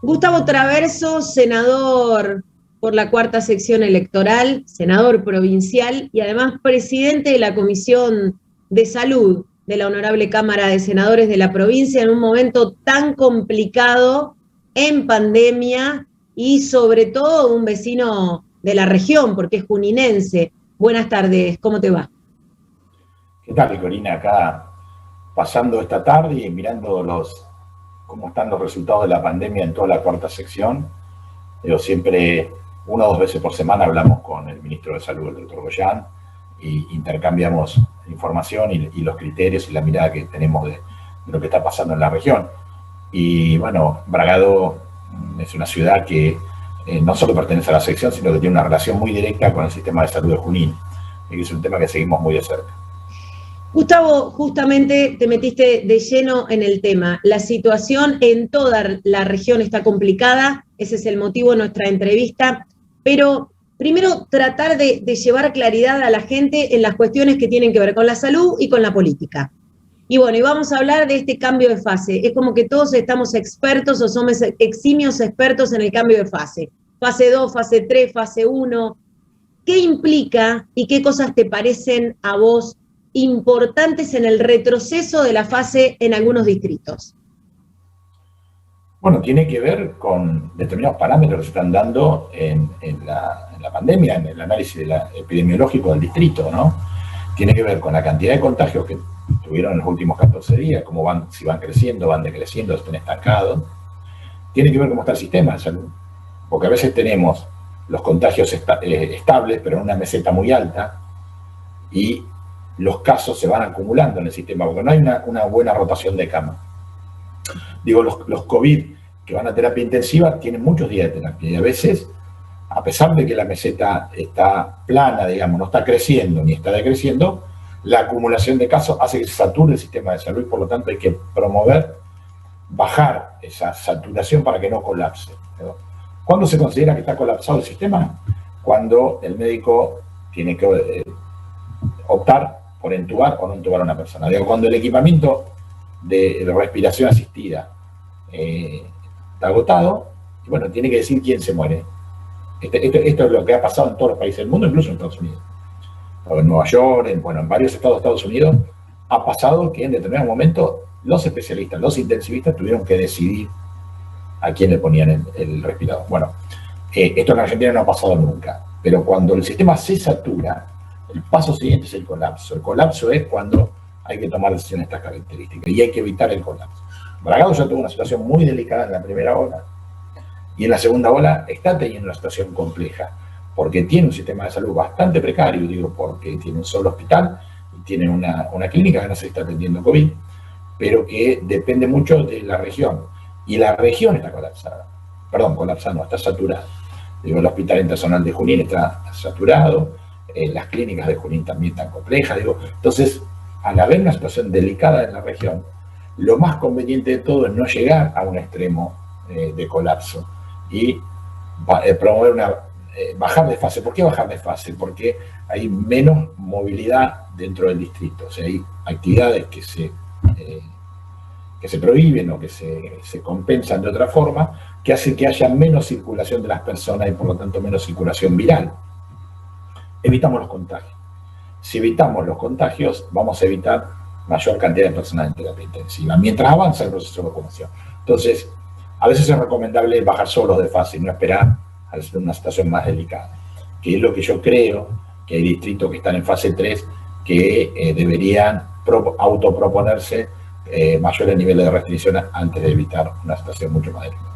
Gustavo Traverso, senador por la cuarta sección electoral, senador provincial y además presidente de la Comisión de Salud de la Honorable Cámara de Senadores de la provincia en un momento tan complicado en pandemia y sobre todo un vecino de la región porque es juninense. Buenas tardes, ¿cómo te va? ¿Qué tal, Corina? Acá pasando esta tarde y mirando cómo están los resultados de la pandemia en toda la cuarta sección. Siempre, una o dos veces por semana hablamos con el ministro de Salud, el doctor Goyan, y intercambiamos información y los criterios y la mirada que tenemos de lo que está pasando en la región. Y bueno, Bragado es una ciudad que no solo pertenece a la sección, sino que tiene una relación muy directa con el sistema de salud de Junín, y que es un tema que seguimos muy de cerca. Gustavo, justamente te metiste de lleno en el tema. La situación en toda la región está complicada, ese es el motivo de nuestra entrevista, pero primero tratar de llevar claridad a la gente en las cuestiones que tienen que ver con la salud y con la política. Y bueno, y vamos a hablar de este cambio de fase. Es como que todos estamos expertos o somos eximios expertos en el cambio de fase. Fase 2, fase 3, fase 1. ¿Qué implica y qué cosas te parecen a vos importantes en el retroceso de la fase en algunos distritos? Bueno, tiene que ver con determinados parámetros que se están dando en la pandemia, en el análisis epidemiológico del distrito, ¿no? Tiene que ver con la cantidad de contagios que tuvieron en los últimos 14 días, si van creciendo, van decreciendo, están estancados. Tiene que ver cómo está el sistema de salud, porque a veces tenemos los contagios estables, pero en una meseta muy alta, y los casos se van acumulando en el sistema, porque no hay una buena rotación de cama. Digo, los COVID que van a terapia intensiva tienen muchos días de terapia, y a veces, a pesar de que la meseta está plana, digamos, no está creciendo ni está decreciendo, la acumulación de casos hace que se sature el sistema de salud, y por lo tanto hay que promover bajar esa saturación para que no colapse, ¿no? ¿Cuándo se considera que está colapsado el sistema? Cuando el médico tiene que optar por entubar o no entubar a una persona. Digo, cuando el equipamiento de respiración asistida está agotado, y bueno, tiene que decir quién se muere. Esto es lo que ha pasado en todos los países del mundo, incluso en Estados Unidos. En Nueva York, en varios estados de Estados Unidos, ha pasado que en determinado momento los especialistas, los intensivistas tuvieron que decidir a quién le ponían el respirador. Bueno, esto en Argentina no ha pasado nunca, pero cuando el sistema se satura, el paso siguiente es el colapso. El colapso es cuando hay que tomar decisiones de estas características y hay que evitar el colapso. Bragado ya tuvo una situación muy delicada en la primera ola y en la segunda ola está teniendo una situación compleja porque tiene un sistema de salud bastante precario, digo, porque tiene un solo hospital y tiene una clínica que no se está atendiendo COVID, pero que depende mucho de la región. Y la región está colapsada. Perdón, colapsada no, está saturada. Digo, el hospital internacional de Junín está saturado, las clínicas de Junín también están complejas. Digo, entonces, al haber una situación delicada en la región, lo más conveniente de todo es no llegar a un extremo de colapso y promover bajar de fase. ¿Por qué bajar de fase? Porque hay menos movilidad dentro del distrito. O sea, hay actividades que se prohíben o que se compensan de otra forma, que hacen que haya menos circulación de las personas y por lo tanto menos circulación viral. Evitamos los contagios. Si evitamos los contagios, vamos a evitar mayor cantidad de personas en terapia intensiva, mientras avanza el proceso de vacunación. Entonces, a veces es recomendable bajar solos de fase y no esperar a una situación más delicada, que es lo que yo creo que hay distritos que están en fase 3 que deberían autoproponerse mayores niveles de restricción antes de evitar una situación mucho más delicada.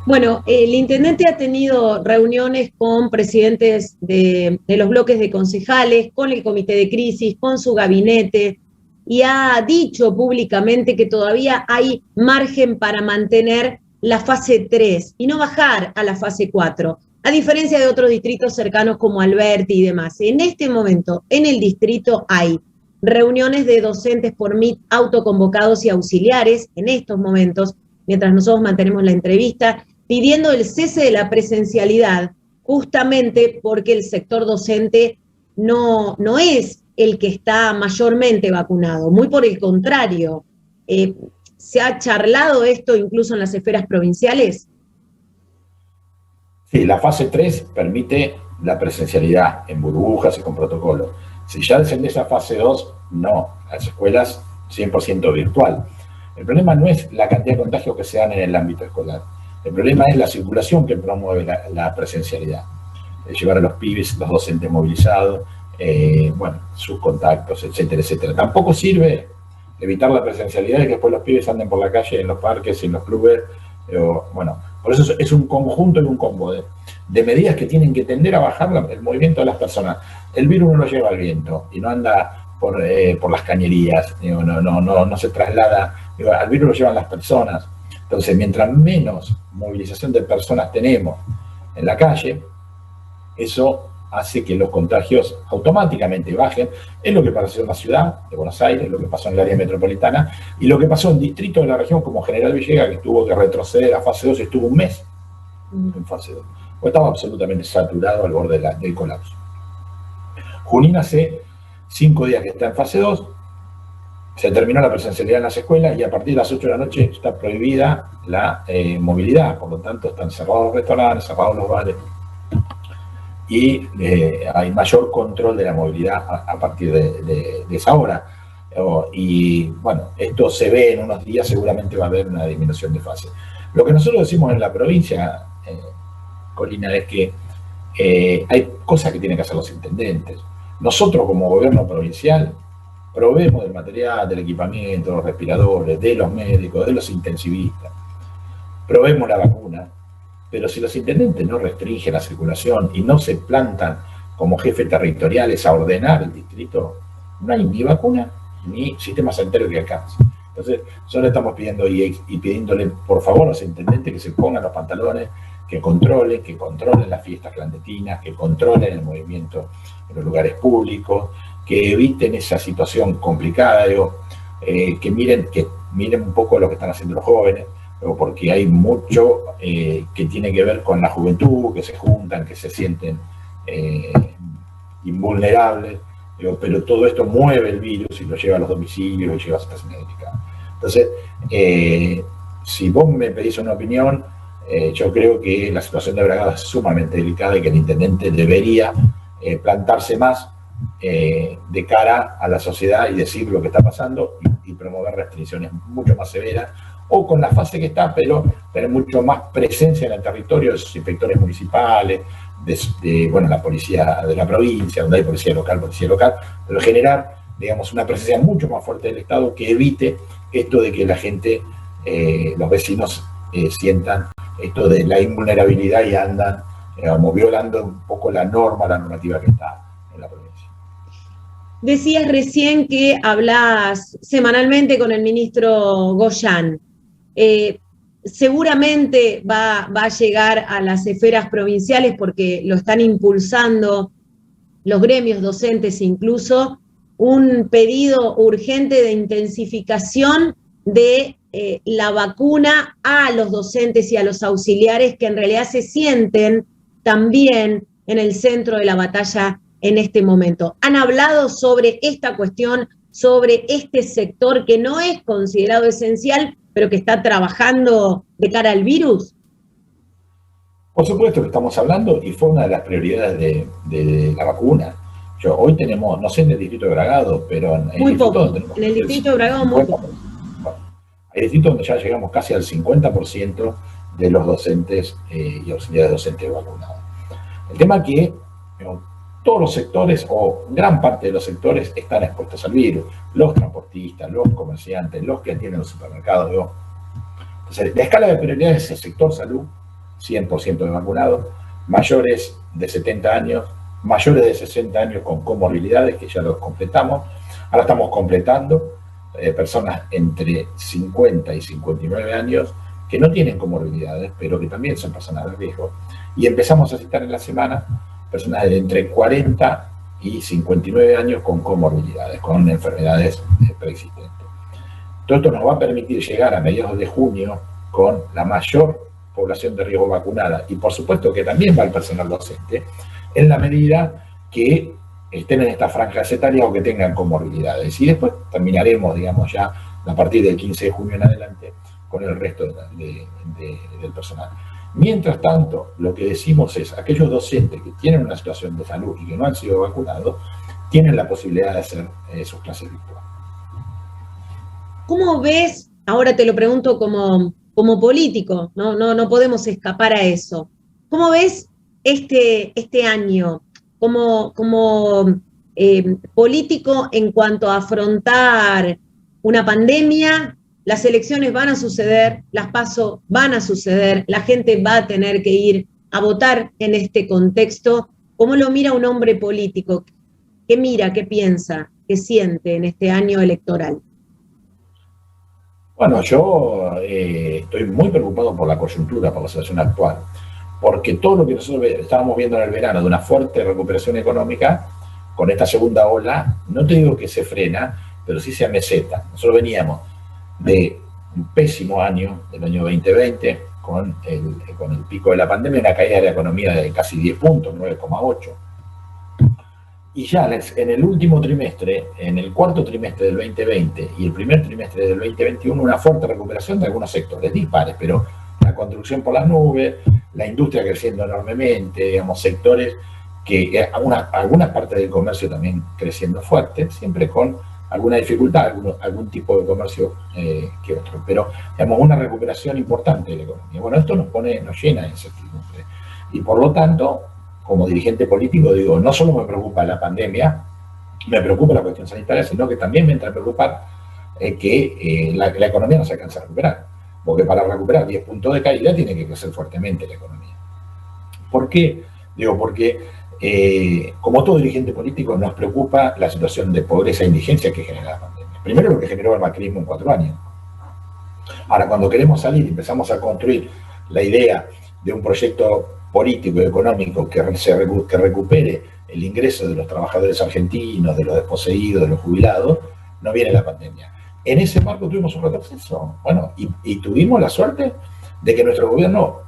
Bueno, el intendente ha tenido reuniones con presidentes de los bloques de concejales, con el comité de crisis, con su gabinete, y ha dicho públicamente que todavía hay margen para mantener la fase 3 y no bajar a la fase 4, a diferencia de otros distritos cercanos como Alberti y demás. En este momento, en el distrito hay reuniones de docentes por Meet autoconvocados y auxiliares en estos momentos, mientras nosotros mantenemos la entrevista, pidiendo el cese de la presencialidad, justamente porque el sector docente no es el que está mayormente vacunado, muy por el contrario. ¿Se ha charlado esto incluso en las esferas provinciales? Sí, la fase 3 permite la presencialidad en burbujas y con protocolos. Si ya descendés a fase 2, no, las escuelas 100% virtual. El problema no es la cantidad de contagios que se dan en el ámbito escolar. El problema es la circulación que promueve la presencialidad. Llevar a los pibes, los docentes movilizados, bueno, sus contactos, etcétera, etcétera. Tampoco sirve evitar la presencialidad y que después los pibes anden por la calle, en los parques, en los clubes. Bueno, por eso es un conjunto y un combo de medidas que tienen que tender a bajar el movimiento de las personas. El virus no lo lleva al viento y no anda por las cañerías, no se traslada, al virus lo llevan las personas. Entonces, mientras menos movilización de personas tenemos en la calle, eso hace que los contagios automáticamente bajen. Es lo que pasó en la ciudad de Buenos Aires, lo que pasó en el área metropolitana y lo que pasó en distritos de la región como General Villegas, que tuvo que retroceder a fase 2 y estuvo un mes en fase 2. Pues estaba absolutamente saturado al borde del colapso. Junín hace 5 días que está en fase 2, se terminó la presencialidad en las escuelas y a partir de las 8 de la noche está prohibida la movilidad, por lo tanto están cerrados los restaurantes, cerrados los bares y hay mayor control de la movilidad a partir de esa hora. Y bueno, esto se ve en unos días, seguramente va a haber una disminución de fase. Lo que nosotros decimos en la provincia, Corina, es que hay cosas que tienen que hacer los intendentes. Nosotros como gobierno provincial proveemos del material, del equipamiento, de los respiradores, de los médicos, de los intensivistas. Proveemos la vacuna, pero si los intendentes no restringen la circulación y no se plantan como jefes territoriales a ordenar el distrito, no hay ni vacuna ni sistema sanitario que alcance. Entonces, solo estamos pidiendo y pidiéndole por favor a los intendentes que se pongan los pantalones, que controlen las fiestas clandestinas, que controlen el movimiento en los lugares públicos, que eviten esa situación complicada, que miren un poco lo que están haciendo los jóvenes, porque hay mucho que tiene que ver con la juventud, que se juntan, que se sienten invulnerables, pero todo esto mueve el virus y lo lleva a los domicilios, lo lleva a situaciones delicadas. Entonces, si vos me pedís una opinión, yo creo que la situación de Bragado es sumamente delicada y que el intendente debería plantarse más de cara a la sociedad y decir lo que está pasando y promover restricciones mucho más severas, o con la fase que está, pero tener mucho más presencia en el territorio de sus inspectores municipales, bueno, la policía de la provincia, donde hay policía local, pero generar, digamos, una presencia mucho más fuerte del Estado que evite esto de que la gente, los vecinos, sientan esto de la invulnerabilidad y andan violando un poco la normativa que está en la provincia. Decías recién que hablas semanalmente con el ministro Goyán. Seguramente va a llegar a las esferas provinciales porque lo están impulsando los gremios docentes incluso, un pedido urgente de intensificación de la vacuna a los docentes y a los auxiliares que en realidad se sienten también en el centro de la batalla en este momento. ¿Han hablado sobre esta cuestión, sobre este sector que no es considerado esencial, pero que está trabajando de cara al virus? Por supuesto que estamos hablando y fue una de las prioridades de la vacuna. Hoy tenemos, no sé en el distrito de Bragado, pero en el distrito de Bragado muy poco. Hay distritos donde ya llegamos casi al 50% de los docentes y auxiliares docentes vacunados. El tema es que todos los sectores, o gran parte de los sectores, están expuestos al virus. Los transportistas, los comerciantes, los que atienden los supermercados. Entonces, la escala de prioridades es el sector salud, 100% de vacunados, mayores de 70 años, mayores de 60 años con comorbilidades, que ya los completamos. Ahora estamos completando personas entre 50 y 59 años que no tienen comorbilidades, pero que también son personas de riesgo. Y empezamos a citar en la semana personas de entre 40 y 59 años con comorbilidades, con enfermedades preexistentes. Todo esto nos va a permitir llegar a mediados de junio con la mayor población de riesgo vacunada y por supuesto que también va el personal docente en la medida que estén en esta franja etaria o que tengan comorbilidades. Y después terminaremos, digamos, ya a partir del 15 de junio en adelante con el resto del personal. Mientras tanto, lo que decimos es, aquellos docentes que tienen una situación de salud y que no han sido vacunados, tienen la posibilidad de hacer sus clases virtuales. ¿Cómo ves, ahora te lo pregunto como político, no podemos escapar a eso, ¿cómo ves este año como político en cuanto a afrontar una pandemia? Las elecciones van a suceder, las PASO van a suceder, la gente va a tener que ir a votar en este contexto. ¿Cómo lo mira un hombre político? ¿Qué mira, qué piensa, qué siente en este año electoral? Bueno, yo estoy muy preocupado por la coyuntura, por la situación actual, porque todo lo que nosotros estábamos viendo en el verano de una fuerte recuperación económica, con esta segunda ola, no te digo que se frena, pero sí se ameseta. Nosotros veníamos de un pésimo año, del año 2020, con el pico de la pandemia, una caída de la economía de casi 10 puntos, 9,8. Y ya en el último trimestre, en el cuarto trimestre del 2020 y el primer trimestre del 2021, una fuerte recuperación de algunos sectores dispares, pero la construcción por las nubes, la industria creciendo enormemente, digamos, sectores que algunas partes del comercio también creciendo fuerte, siempre con alguna dificultad, algún tipo de comercio que otro, pero digamos una recuperación importante de la economía. Bueno, esto nos llena de incertidumbre. Y por lo tanto, como dirigente político, digo, no solo me preocupa la pandemia, me preocupa la cuestión sanitaria, sino que también me entra a preocupar que la economía no se alcanza a recuperar. Porque para recuperar 10 puntos de caída tiene que crecer fuertemente la economía. ¿Por qué? Digo, porque como todo dirigente político nos preocupa la situación de pobreza e indigencia que genera la pandemia. Primero lo que generó el macrismo en 4 años. Ahora, cuando queremos salir y empezamos a construir la idea de un proyecto político y económico que recupere el ingreso de los trabajadores argentinos, de los desposeídos, de los jubilados, no viene la pandemia. En ese marco tuvimos un retroceso. Bueno, y tuvimos la suerte de que nuestro gobierno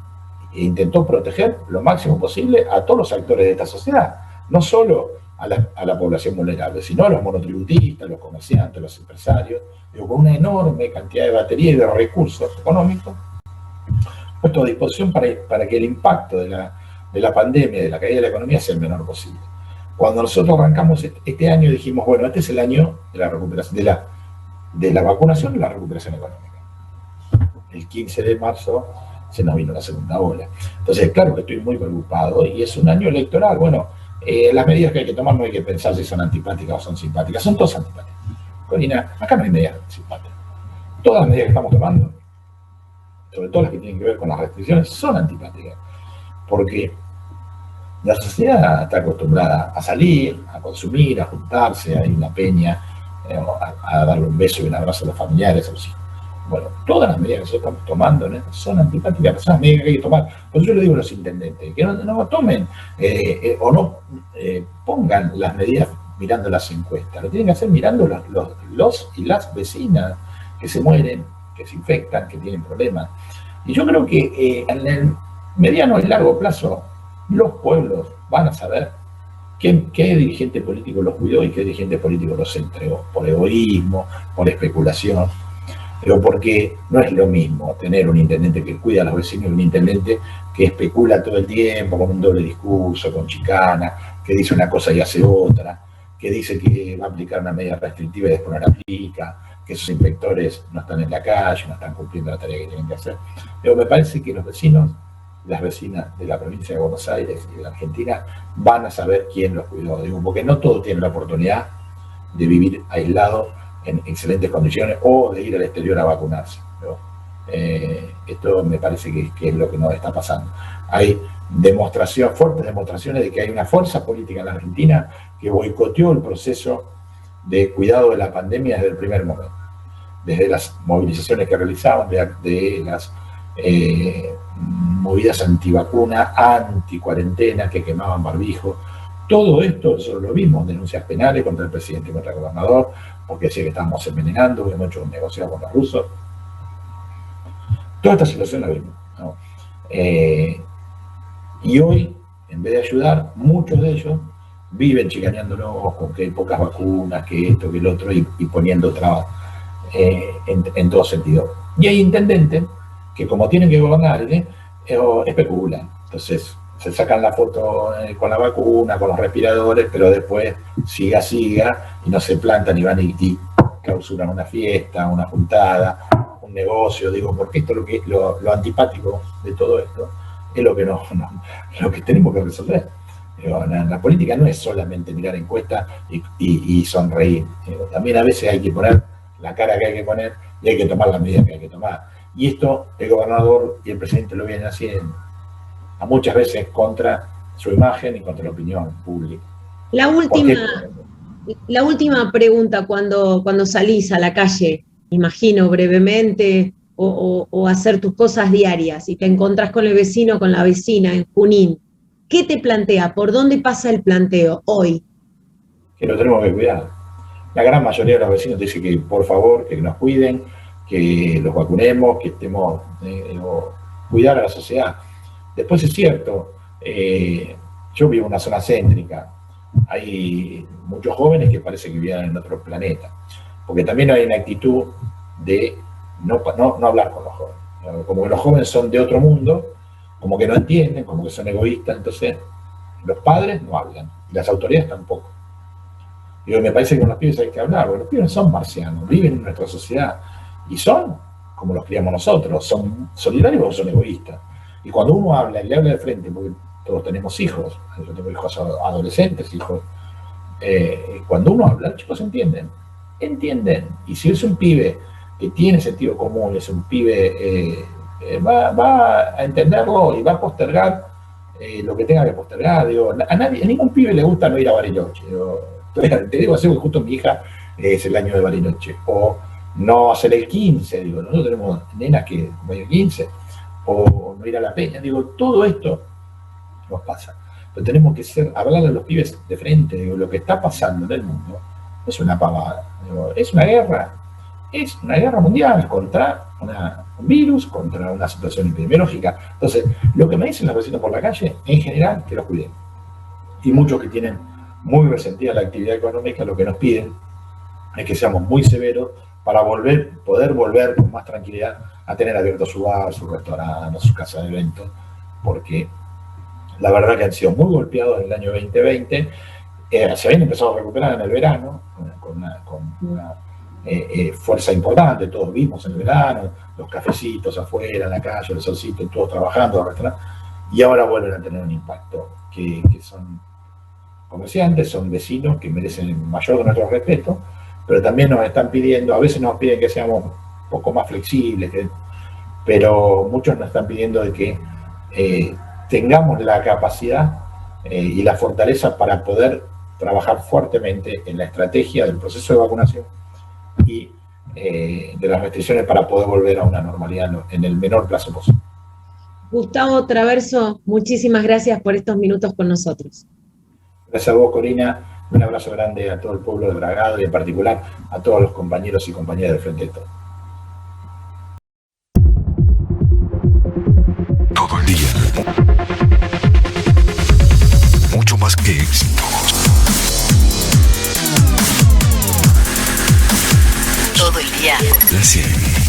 intentó proteger lo máximo posible a todos los actores de esta sociedad, no solo a la población vulnerable, sino a los monotributistas, los comerciantes, los empresarios, con una enorme cantidad de batería y de recursos económicos puesto a disposición para que el impacto de la pandemia, de la caída de la economía, sea el menor posible. Cuando nosotros arrancamos este año dijimos, bueno, este es el año de la recuperación, de la vacunación y la recuperación económica. El 15 de marzo se nos vino la segunda ola. Entonces, claro que estoy muy preocupado y es un año electoral. Bueno, las medidas que hay que tomar no hay que pensar si son antipáticas o son simpáticas, son todas antipáticas. Corina, acá no hay medidas simpáticas. Todas las medidas que estamos tomando, sobre todo las que tienen que ver con las restricciones, son antipáticas. Porque la sociedad está acostumbrada a salir, a consumir, a juntarse, a ir a una peña, a darle un beso y un abrazo a los familiares, a los hijos. Bueno, todas las medidas que nosotros estamos tomando, ¿no?, son antipáticas, son las medidas que hay que tomar. Por eso yo le digo a los intendentes, que no tomen o no pongan las medidas mirando las encuestas, lo tienen que hacer mirando los y las vecinas que se mueren, que se infectan, que tienen problemas. Y yo creo que en el mediano y largo plazo los pueblos van a saber qué dirigente político los cuidó y qué dirigente político los entregó, por egoísmo, por especulación. Pero porque no es lo mismo tener un intendente que cuida a los vecinos y un intendente que especula todo el tiempo con un doble discurso, con chicana, que dice una cosa y hace otra, que dice que va a aplicar una medida restrictiva y después no la aplica, que esos inspectores no están en la calle, no están cumpliendo la tarea que tienen que hacer. Pero me parece que los vecinos, las vecinas de la provincia de Buenos Aires y de la Argentina van a saber quién los cuidó, digo, porque no todos tienen la oportunidad de vivir aislados en excelentes condiciones o de ir al exterior a vacunarse. ¿No? Esto me parece que es lo que nos está pasando. Hay fuertes demostraciones de que hay una fuerza política en la Argentina que boicoteó el proceso de cuidado de la pandemia desde el primer momento. Desde las movilizaciones que realizaban, de las movidas antivacuna, anticuarentena, que quemaban barbijo. Todo esto nosotros lo vimos, denuncias penales contra el presidente y contra el gobernador, porque decía que estábamos envenenando, que hemos hecho un negocio con los rusos. Toda esta situación la vimos, ¿no? Y hoy, en vez de ayudar, muchos de ellos viven chicaneándonos con que hay pocas vacunas, que esto, que el otro, y poniendo trabas en todo sentido. Y hay intendentes que, como tienen que gobernar, especulan. Entonces, se sacan la foto con la vacuna, con los respiradores, pero después siga, y no se plantan y van y clausuran una fiesta, una juntada, un negocio, digo, porque esto es lo que es lo antipático de todo esto, es lo que lo que tenemos que resolver. Digo, la política no es solamente mirar encuestas y sonreír. Digo, también a veces hay que poner la cara que hay que poner y hay que tomar las medidas que hay que tomar. Y esto el gobernador y el presidente lo vienen haciendo, a muchas veces contra su imagen y contra la opinión pública. La última pregunta, cuando salís a la calle, imagino brevemente, o hacer tus cosas diarias y te encontrás con el vecino, con la vecina en Junín, ¿qué te plantea? ¿Por dónde pasa el planteo hoy? Que lo tenemos que cuidar. La gran mayoría de los vecinos dicen que por favor, que nos cuiden, que los vacunemos, que estemos, cuidar a la sociedad. Después es cierto, yo vivo en una zona céntrica, hay muchos jóvenes que parece que viven en otro planeta, porque también hay una actitud de no hablar con los jóvenes, como que los jóvenes son de otro mundo, como que no entienden, como que son egoístas, entonces los padres no hablan, y las autoridades tampoco. Digo, me parece que con los pibes hay que hablar, porque los pibes son marcianos, viven en nuestra sociedad, y son como los criamos nosotros, son solidarios o son egoístas. Y cuando uno habla y le habla de frente, porque todos tenemos hijos, yo tengo hijos adolescentes, hijos, cuando uno habla, los chicos entienden. Y si es un pibe que tiene sentido común, es un pibe, va a entenderlo y va a postergar lo que tenga que postergar. Digo, a ningún pibe le gusta no ir a Bariloche. Te digo así porque justo mi hija es el año de Bariloche. O no hacer el 15, digo, nosotros tenemos nenas que van el 15, o no ir a la Peña, digo, todo esto nos pasa. Pero tenemos que hablarle a los pibes de frente, digo, lo que está pasando en el mundo no es una pavada, digo, es una guerra mundial contra un virus, contra una situación epidemiológica. Entonces, lo que me dicen los vecinos por la calle, en general, que los cuiden. Y muchos que tienen muy resentida la actividad económica, lo que nos piden es que seamos muy severos para poder volver con más tranquilidad a tener abierto su bar, su restaurante, su casa de eventos, porque la verdad que han sido muy golpeados en el año 2020, se habían empezado a recuperar en el verano, con una fuerza importante, todos vimos en el verano, los cafecitos afuera, en la calle, el solcito, todos trabajando, los restaurantes, y ahora vuelven a tener un impacto, que son comerciantes, son vecinos que merecen mayor de nuestro respeto, pero también nos están pidiendo, a veces nos piden que seamos un poco más flexibles, pero muchos nos están pidiendo de que tengamos la capacidad y la fortaleza para poder trabajar fuertemente en la estrategia del proceso de vacunación y de las restricciones para poder volver a una normalidad en el menor plazo posible. Gustavo Traverso, muchísimas gracias por estos minutos con nosotros. Gracias a vos, Corina. Un abrazo grande a todo el pueblo de Bragado y en particular a todos los compañeros y compañeras del Frente de Todos. Todo el día. Mucho más que éxitos. Todo el día. La 100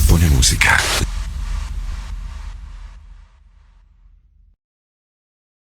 pone música.